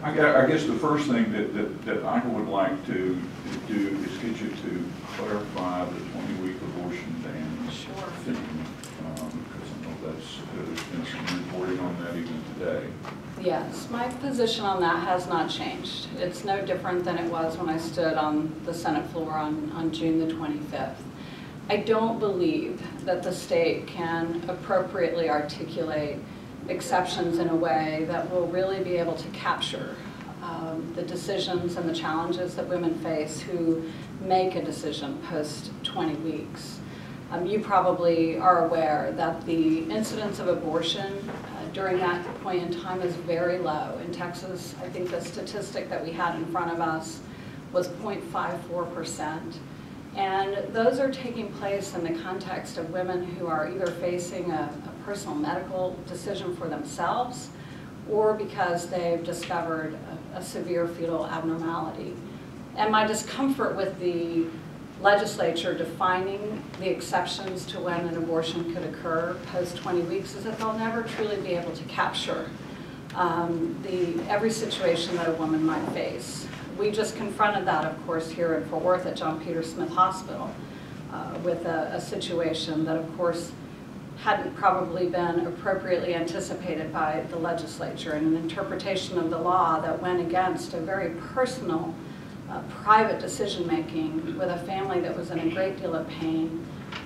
I guess the first thing that I would like to do is get you to clarify the 20-week abortion ban thing, because I know there's been some reporting on that even today. Yes, my position on that has not changed. It's no different than it was when I stood on the Senate floor on June the 25th. I don't believe that the state can appropriately articulate exceptions in a way that will really be able to capture the decisions and the challenges that women face who make a decision post 20 weeks. You probably are aware that the incidence of abortion during that point in time is very low. In Texas, I think the statistic that we had in front of us was 0.54%. And those are taking place in the context of women who are either facing a personal medical decision for themselves or because they've discovered a severe fetal abnormality. And my discomfort with the legislature defining the exceptions to when an abortion could occur post 20 weeks is that they'll never truly be able to capture every situation that a woman might face. We just confronted that, of course, here in Fort Worth at John Peter Smith Hospital with a situation that, of course, hadn't probably been appropriately anticipated by the legislature, and an interpretation of the law that went against a very personal, private decision-making with a family that was in a great deal of pain.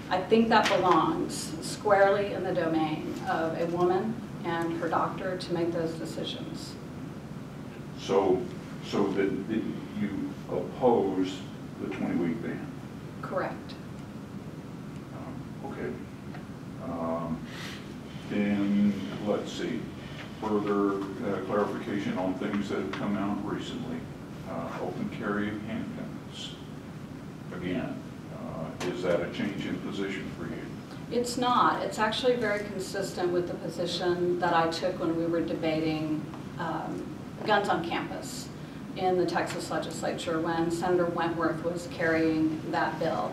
I think that belongs squarely in the domain of a woman and her doctor to make those decisions. So that you oppose the 20-week ban? Correct. Okay. Then let's see, further clarification on things that have come out recently. Open carry of handguns. Again, is that a change in position for you? It's not. It's actually very consistent with the position that I took when we were debating guns on campus in the Texas legislature when Senator Wentworth was carrying that bill.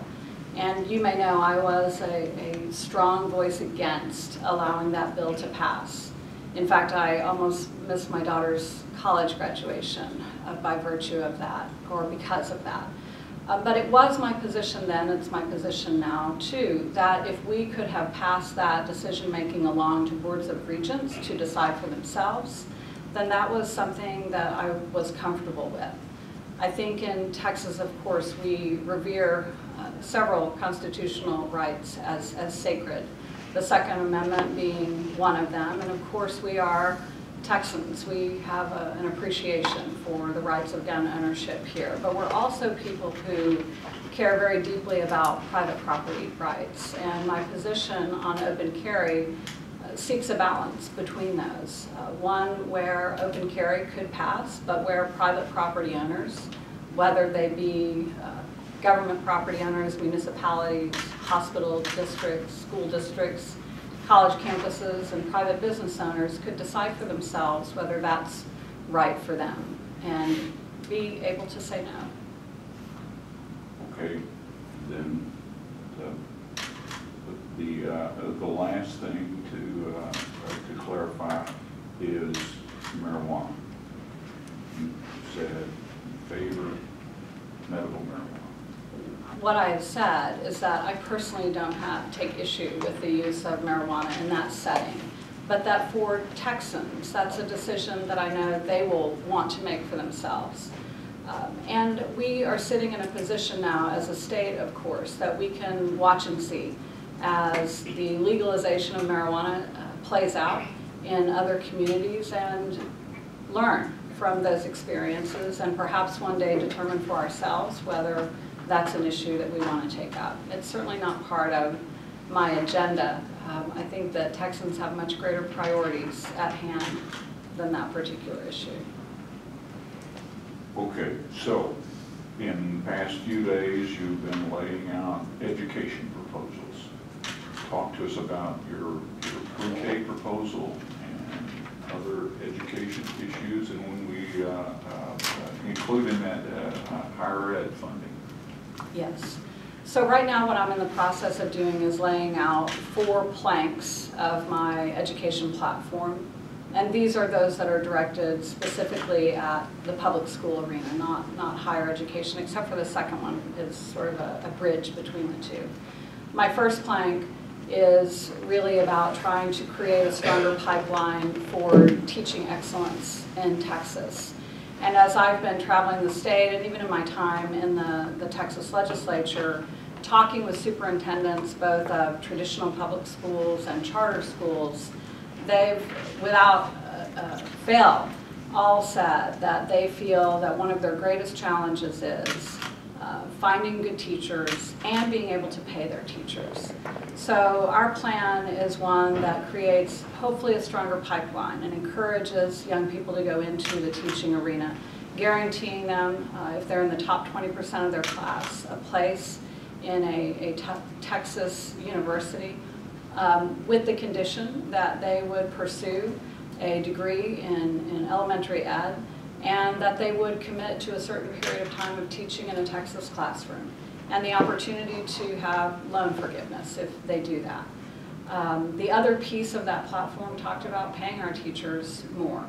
And you may know I was a strong voice against allowing that bill to pass. In fact, I almost missed my daughter's college graduation by virtue of that, or because of that. But it was my position then, it's my position now too, that if we could have passed that decision-making along to boards of regents to decide for themselves, then that was something that I was comfortable with. I think in Texas, of course, we revere several constitutional rights as sacred, the Second Amendment being one of them, and of course we are Texans. We have an appreciation for the rights of gun ownership here, but we're also people who care very deeply about private property rights, and my position on open carry seeks a balance between those. One where open carry could pass, but where private property owners, whether they be government property owners, municipalities, hospital districts, school districts, college campuses, and private business owners could decide for themselves whether that's right for them and be able to say no. Okay, then the last thing to clarify is marijuana. You said in favor of medical marijuana. What I have said is that I personally don't take issue with the use of marijuana in that setting, but that for Texans, that's a decision that I know they will want to make for themselves. And we are sitting in a position now as a state, of course, that we can watch and see as the legalization of marijuana plays out in other communities and learn from those experiences and perhaps one day determine for ourselves whether that's an issue that we want to take up. It's certainly not part of my agenda. I think that Texans have much greater priorities at hand than that particular issue. Okay, so in the past few days you've been laying out education proposals. Talk to us about your pre-K proposal and other education issues, and when we include in that higher ed funding. Yes. So right now what I'm in the process of doing is laying out 4 planks of my education platform. And these are those that are directed specifically at the public school arena, not higher education, except for the second one is sort of a bridge between the two. My first plank is really about trying to create a stronger pipeline for teaching excellence in Texas. And as I've been traveling the state, and even in my time in the Texas legislature, talking with superintendents both of traditional public schools and charter schools, they've, without fail, all said that they feel that one of their greatest challenges is finding good teachers and being able to pay their teachers. So our plan is one that creates hopefully a stronger pipeline and encourages young people to go into the teaching arena, guaranteeing them, if they're in the top 20% of their class, a place in a Texas university, with the condition that they would pursue a degree in elementary ed, and that they would commit to a certain period of time of teaching in a Texas classroom, and the opportunity to have loan forgiveness if they do that. The other piece of that platform talked about paying our teachers more.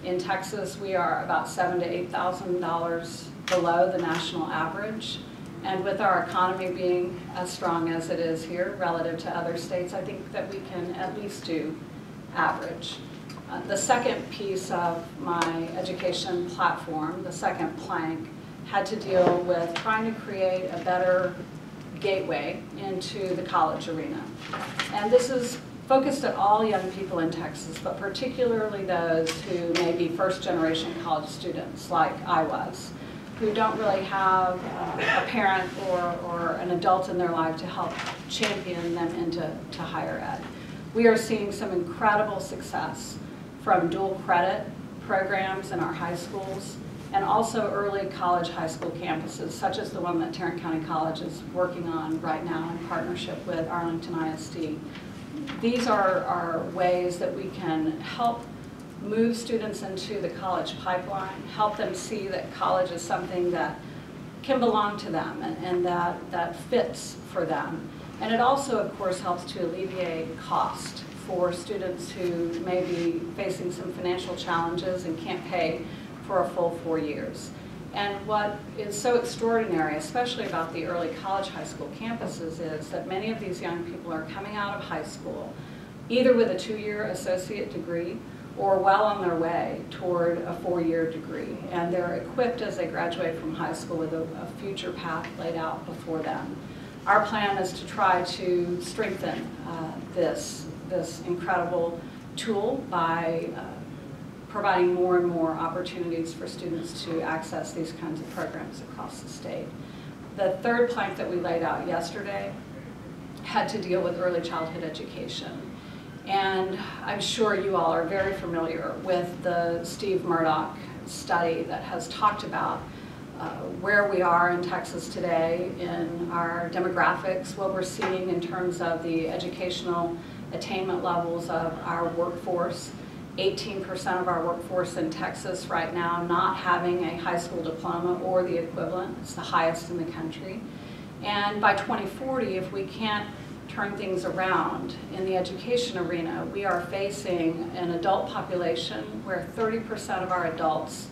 In Texas, we are about $7,000 to $8,000 below the national average, and with our economy being as strong as it is here relative to other states, I think that we can at least do average. The second piece of my education platform, the second plank, had to deal with trying to create a better gateway into the college arena. And this is focused at all young people in Texas, but particularly those who may be first-generation college students, like I was, who don't really have a parent or an adult in their life to help champion them into higher ed. We are seeing some incredible success from dual credit programs in our high schools, and also early college high school campuses, such as the one that Tarrant County College is working on right now in partnership with Arlington ISD. These are ways that we can help move students into the college pipeline, help them see that college is something that can belong to them and that fits for them. And it also, of course, helps to alleviate cost for students who may be facing some financial challenges and can't pay for a full 4 years. And what is so extraordinary, especially about the early college high school campuses, is that many of these young people are coming out of high school either with a 2-year associate degree or well on their way toward a 4-year degree. And they're equipped as they graduate from high school with a future path laid out before them. Our plan is to try to strengthen this incredible tool by providing more and more opportunities for students to access these kinds of programs across the state. The third plank that we laid out yesterday had to deal with early childhood education. And I'm sure you all are very familiar with the Steve Murdoch study that has talked about where we are in Texas today in our demographics, what we're seeing in terms of the educational attainment levels of our workforce. 18% of our workforce in Texas right now not having a high school diploma or the equivalent. It's the highest in the country. And by 2040, if we can't turn things around in the education arena, we are facing an adult population where 30% of our adults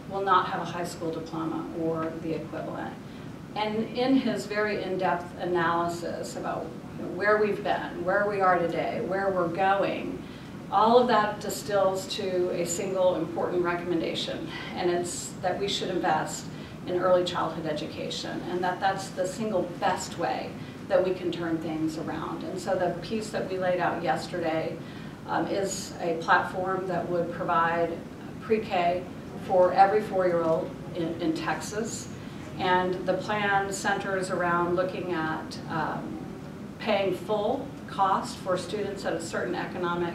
will not have a high school diploma or the equivalent. And in his very in-depth analysis about where we've been, where we are today, where we're going, all of that distills to a single important recommendation, and it's that we should invest in early childhood education, and that's the single best way that we can turn things around. And so the piece that we laid out yesterday is a platform that would provide pre-K for every 4-year-old in Texas, and the plan centers around looking at paying full cost for students at a certain economic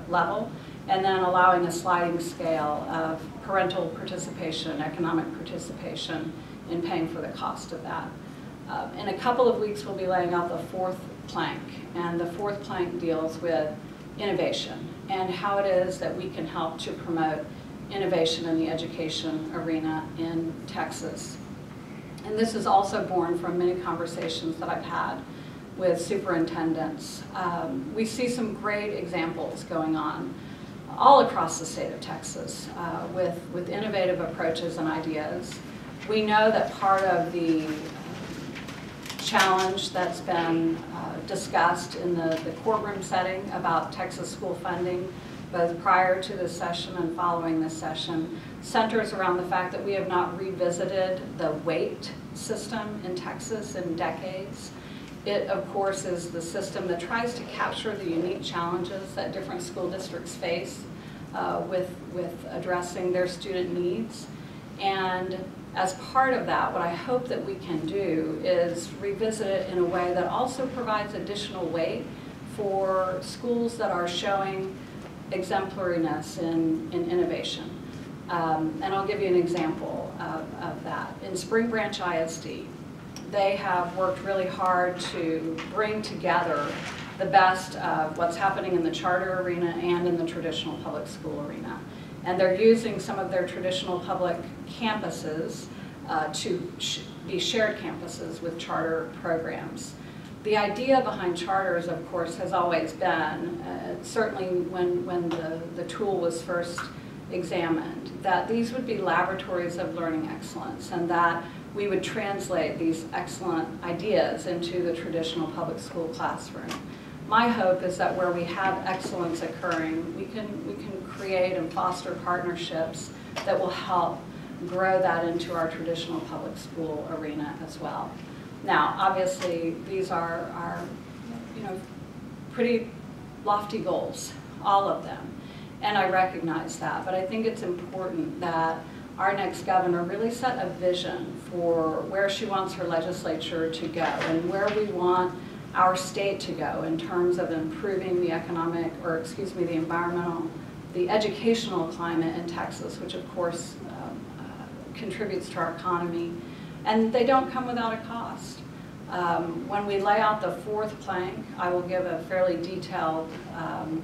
level, and then allowing a sliding scale of parental participation, economic participation in paying for the cost of that. In a couple of weeks, we'll be laying out the fourth plank, and the fourth plank deals with innovation and how it is that we can help to promote innovation in the education arena in Texas. And this is also born from many conversations that I've had with superintendents. We see some great examples going on. all across the state of Texas with innovative approaches and ideas. We know that part of the challenge that's been discussed in the courtroom setting about Texas school funding, both prior to this session and following this session, centers around the fact that we have not revisited the weight system in Texas in decades. It, of course, is the system that tries to capture the unique challenges that different school districts face with addressing their student needs. And as part of that, what I hope that we can do is revisit it in a way that also provides additional weight for schools that are showing exemplariness in innovation. And I'll give you an example of that. In Spring Branch ISD, they have worked really hard to bring together the best of what's happening in the charter arena and in the traditional public school arena. And they're using some of their traditional public campuses to be shared campuses with charter programs. The idea behind charters, of course, has always been, certainly when the tool was first examined, that these would be laboratories of learning excellence and that we would translate these excellent ideas into the traditional public school classroom. My hope is that where we have excellence occurring, we can create and foster partnerships that will help grow that into our traditional public school arena as well. Now, obviously, these are pretty lofty goals, all of them, and I recognize that, but I think it's important that our next governor really set a vision for where she wants her legislature to go and where we want our state to go in terms of improving the the environmental, the educational climate in Texas, which of course contributes to our economy. And they don't come without a cost. When we lay out the fourth plank, I will give a fairly detailed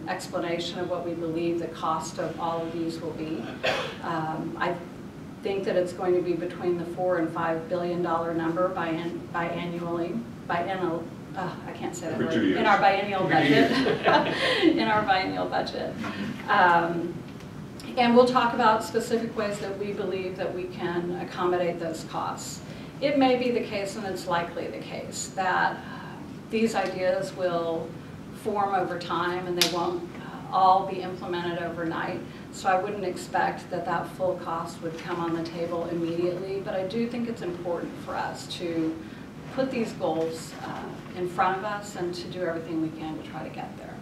explanation of what we believe the cost of all of these will be. I think that it's going to be between the $4 and $5 billion number I can't say that word, in our biennial budget. In our biennial budget. And we'll talk about specific ways that we believe that we can accommodate those costs. It may be the case, and it's likely the case, that these ideas will form over time and they won't all be implemented overnight. So I wouldn't expect that that full cost would come on the table immediately, but I do think it's important for us to put these goals in front of us and to do everything we can to try to get there.